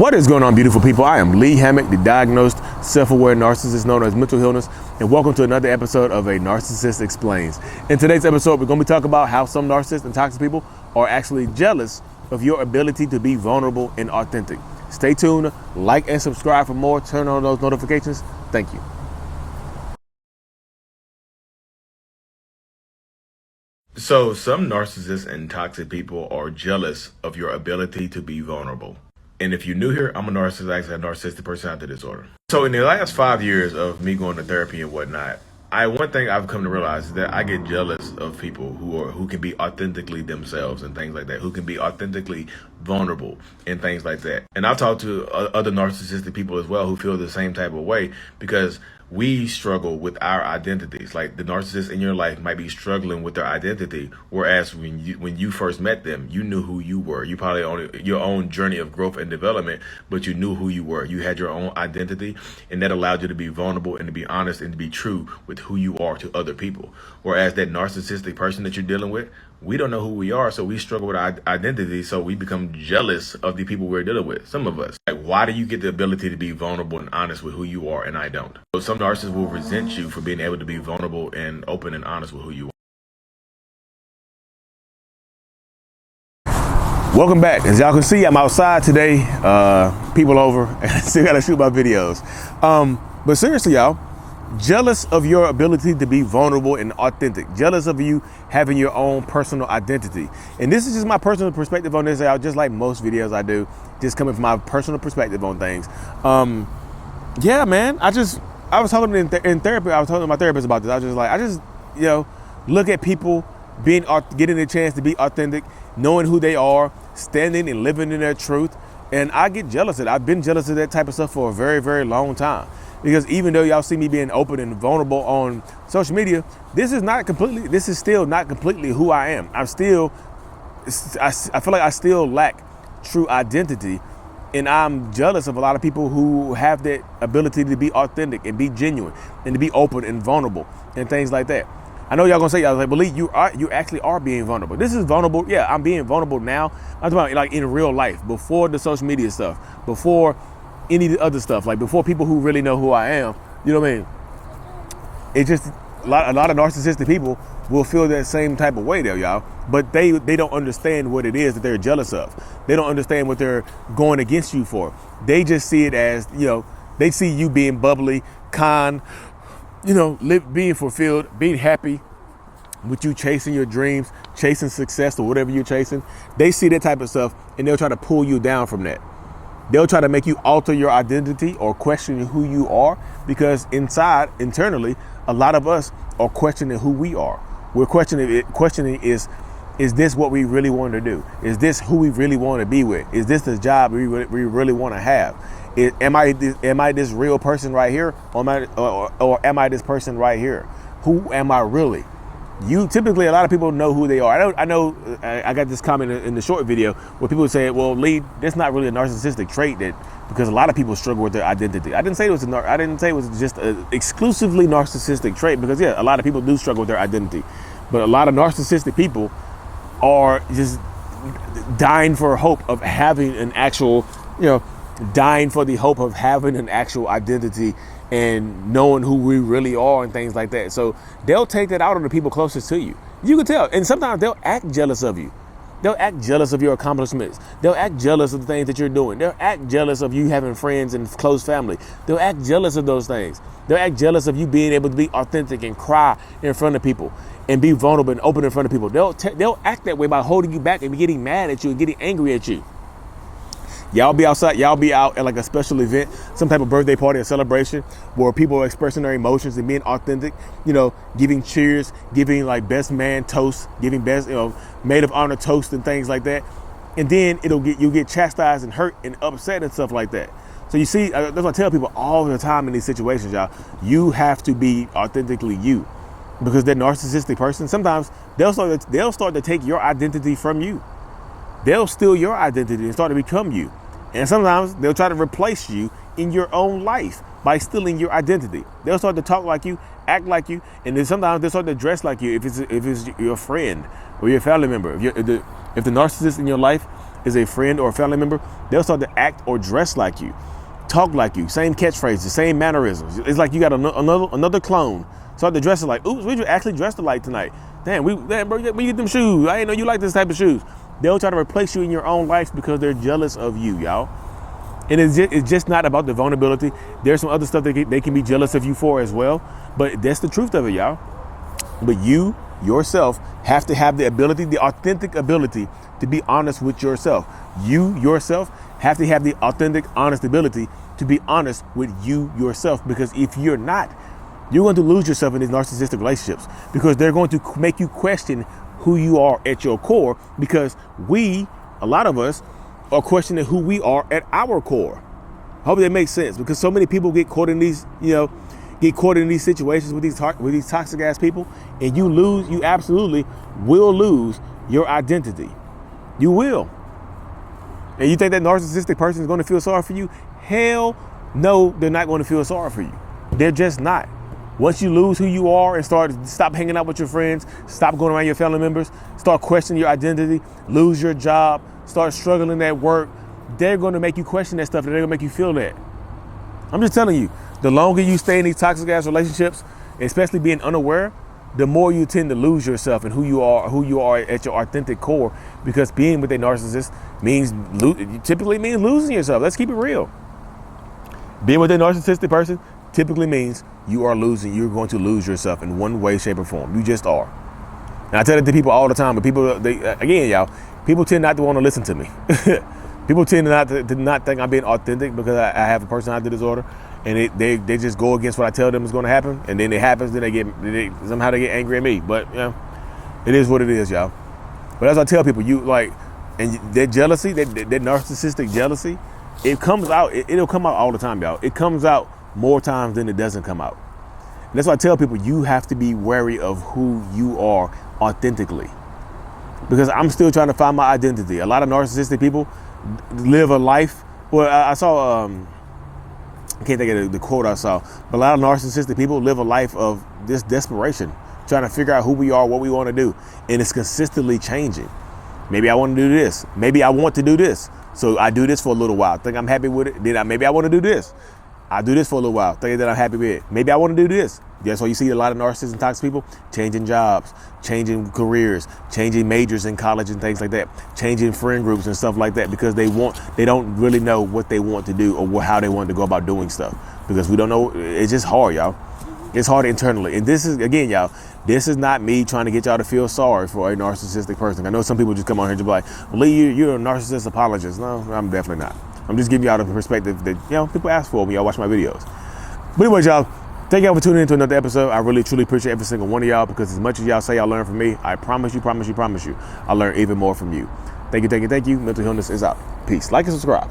What is going on, beautiful people? I am Lee Hammock, the diagnosed self-aware narcissist known as mental illness, and welcome to another episode of A Narcissist Explains. In today's episode, we're going to be talking about how some narcissists and toxic people are actually jealous of your ability to be vulnerable and authentic. Stay tuned, like and subscribe for more. Turn on those notifications. Thank you. So some narcissists and toxic people are jealous of your ability to be vulnerable. And if you're new here, I'm a narcissist, actually a narcissistic personality disorder. So in the last 5 years of me going to therapy and whatnot, one thing I've come to realize is that I get jealous of people who can be authentically themselves and things like that, who can be authentically vulnerable and things like that. And I've talked to other narcissistic people as well who feel the same type of way, because we struggle with our identities. Like the narcissist in your life might be struggling with their identity, whereas when you first met them, you knew who you were. You probably on your own journey of growth and development, but you knew who you were. You had your own identity, and that allowed you to be vulnerable and to be honest and to be true with who you are to other people. Whereas that narcissistic person that you're dealing with, we don't know who we are, so we struggle with our identity, so we become jealous of the people we're dealing with. Some of us. Like, why do you get the ability to be vulnerable and honest with who you are and I don't? So some narcissists will resent you for being able to be vulnerable and open and honest with who you are. Welcome back. As y'all can see, I'm outside today. People over, and I still gotta shoot my videos. But seriously, y'all, jealous of your ability to be vulnerable and authentic, jealous of you having your own personal identity. And this is just my personal perspective on this, just like most videos I do, just coming from my personal perspective on things. Yeah, man, I was talking in therapy, I was talking to my therapist about this. I just look at people getting the chance to be authentic, knowing who they are, standing and living in their truth. And I get jealous of it. I've been jealous of that type of stuff for a very, very long time. Because even though y'all see me being open and vulnerable on social media, this is still not completely who I am. I feel like I still lack true identity, and I'm jealous of a lot of people who have that ability to be authentic and be genuine and to be open and vulnerable and things like that. I know y'all gonna say, well, Lee, you actually are being vulnerable. This is vulnerable. Yeah, I'm being vulnerable now. I'm talking about like in real life, before the social media stuff, before any of the other stuff, like before people who really know who I am. You know what I mean? It's just a lot of narcissistic people will feel that same type of way there, y'all. But they don't understand what it is that they're jealous of. They don't understand what they're going against you for. They just see it as, they see you being bubbly, kind, being fulfilled, being happy with you chasing your dreams, chasing success or whatever you're chasing. They see that type of stuff and they'll try to pull you down from that. They'll try to make you alter your identity or question who you are, because internally, a lot of us are questioning who we are. We're questioning is this what we really want to do? Is this who we really want to be with? Is this the job we really want to have? Am I this real person right here, or am I this person right here? Who am I really? Typically, a lot of people know who they are. I know I got this comment in the short video where people say, well, Lee, that's not really a narcissistic trait, because a lot of people struggle with their identity. I didn't say it was just an exclusively narcissistic trait, because yeah, a lot of people do struggle with their identity. But a lot of narcissistic people are just dying for hope of having an actual, dying for the hope of having an actual identity and knowing who we really are and things like that. So they'll take that out on the people closest to you. You can tell. And sometimes they'll act jealous of you. They'll act jealous of your accomplishments. They'll act jealous of the things that you're doing. They'll act jealous of you having friends and close family. They'll act jealous of those things. They'll act jealous of you being able to be authentic and cry in front of people and be vulnerable and open in front of people. They'll act that way by holding you back and getting mad at you and getting angry at you. Y'all be outside, y'all be out at like a special event, some type of birthday party or celebration where people are expressing their emotions and being authentic, giving cheers, giving like best man toast, giving best, maid of honor toast and things like that. And then you'll get chastised and hurt and upset and stuff like that. So you see, that's what I tell people all the time in these situations, y'all. You have to be authentically you, because that narcissistic person, sometimes they'll start to take your identity from you. They'll steal your identity and start to become you. And sometimes they'll try to replace you in your own life by stealing your identity. They'll start to talk like you, act like you, and then sometimes they'll start to dress like you if it's your friend or your family member. If the narcissist in your life is a friend or a family member, they'll start to act or dress like you, talk like you, same catchphrases, same mannerisms. It's like you got another clone. Start to dress like, oops, we actually dressed alike tonight. Damn, bro, we get them shoes. I didn't know you like this type of shoes. They'll try to replace you in your own life because they're jealous of you, y'all. And it's just not about the vulnerability. There's some other stuff that they can be jealous of you for as well. But that's the truth of it, y'all. But you, yourself, have to have the ability, the authentic ability to be honest with yourself. You, yourself, have to have the authentic, honest ability to be honest with you, yourself. Because if you're not, you're going to lose yourself in these narcissistic relationships because they're going to make you question who you are at your core, because a lot of us, are questioning who we are at our core. I hope that makes sense, because so many people get caught in these, situations with these toxic ass people, and you absolutely will lose your identity. You will. And you think that narcissistic person is going to feel sorry for you? Hell no, they're not going to feel sorry for you. They're just not. Once you lose who you are and stop hanging out with your friends, stop going around your family members, start questioning your identity, lose your job, start struggling at work, they're going to make you question that stuff, and they're going to make you feel that. I'm just telling you, the longer you stay in these toxic ass relationships, especially being unaware, the more you tend to lose yourself and who you are at your authentic core, because being with a narcissist typically means losing yourself. Let's keep it real. Being with a narcissistic person typically means you're going to lose yourself in one way, shape, or form. You just are. And I tell it to people all the time, but people tend not to want to listen to me. People tend to not think I'm being authentic because I have a personality disorder, and they just go against what I tell them is going to happen, and then it happens. Then they somehow get angry at me. But it is what it is, y'all. But as I tell people, and that jealousy, that narcissistic jealousy, it comes out. It'll come out all the time, y'all. It comes out more times than it doesn't come out. And that's why I tell people, you have to be wary of who you are authentically. Because I'm still trying to find my identity. A lot of narcissistic people live a life. Well, I saw, I can't think of the quote I saw, but a lot of narcissistic people live a life of this desperation, trying to figure out who we are, what we want to do. And it's consistently changing. Maybe I want to do this. Maybe I want to do this. So I do this for a little while. Think I'm happy with it. Then maybe I want to do this. I do this for a little while, thinking that I'm happy with it. Maybe I want to do this. That's why you see a lot of narcissists and toxic people changing jobs, changing careers, changing majors in college and things like that, changing friend groups and stuff like that, because they don't really know what they want to do or how they want to go about doing stuff, because we don't know. It's just hard, y'all. It's hard internally. And this is, again, y'all, this is not me trying to get y'all to feel sorry for a narcissistic person. I know some people just come on here and just be like, well, Lee, you're a narcissist apologist. No, I'm definitely not. I'm just giving y'all the perspective that, people ask for when y'all watch my videos. But anyways, y'all, thank y'all for tuning into another episode. I really, truly appreciate every single one of y'all, because as much as y'all say y'all learn from me, I promise you, I learn even more from you. Thank you. Mental Illness is out. Peace. Like and subscribe.